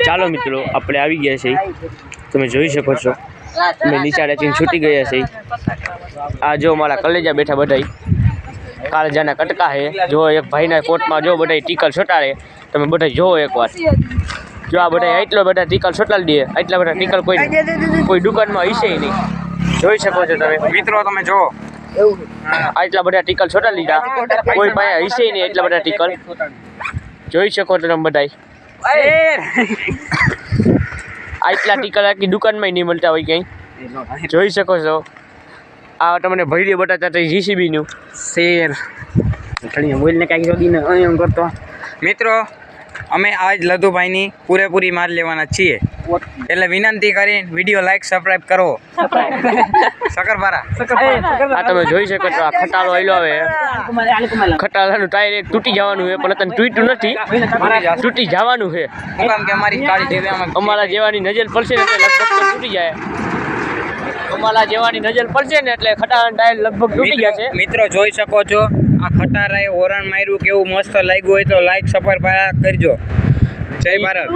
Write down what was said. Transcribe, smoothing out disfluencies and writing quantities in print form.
ચાલો મિત્રો, આપણે આવી ગયા છીએ. તમે જોઈ શકો છો અમે નિશાળેથી છૂટી ગયા છીએ. આ જો મારા કલેજા બેઠા બધાય કાળજાના કટકા હે. જો એક ભાઈના કોટમાં જો બધા ટીકલ છોટાડે. તમે બધા જોવો એકવાર. જો આ બધા એટલો બધા ટીકલ છોટાડી દે. એટલા બધા ટીકલ કોઈ દુકાનમાં હશે નહીં. જોઈ શકો છો તમે મિત્રો, તમે જો આટલા બધા ટીકલ છોટાડી દીધા. કોઈ પાસે હશે નહીં એટલા બધા ટીકલ. જોઈ શકો છો તમે બધા. આટલા ટીકલ આટલી દુકાનમાં નહીં મળતા હોય ક્યાંય. જોઈ શકો છો. આ તમને ભૈરી બટાટા જીસીબી નું શેર બોલને કાંઈક જોડીને એમ કરતો. મિત્રો, અમે આજ લધુભાઈની પૂરેપૂરી માર લેવાના છીએ. એટલે વિનંતી કરીને વિડીયો લાઈક સબસ્ક્રાઇબ કરો. શકરપારા આ તમે જોઈ શકો છો. આ ખટાલો આયલો આવે. ખટાલાનું ટાયર એક તૂટી જવાનું છે, પણ અત્યારે તૂટ્યું નથી, તૂટી જવાનું છે. હું કામ કે અમારી કાળી જેવી અમારા જેવાની નજર પડશે ને એટલે લગભગ તો તૂટી જાય. અમારા જેવાની નજર પડશે ને એટલે ખટાલાનું ટાયર લગભગ તૂટી ગયા છે. મિત્રો જોઈ શકો છો, આ ખટારાએ હોરણ માર્યું કેવું મસ્ત લાગ્યું હોય તો લાઈક સબસ્ક્રાઇબ કરજો. જય ભારત.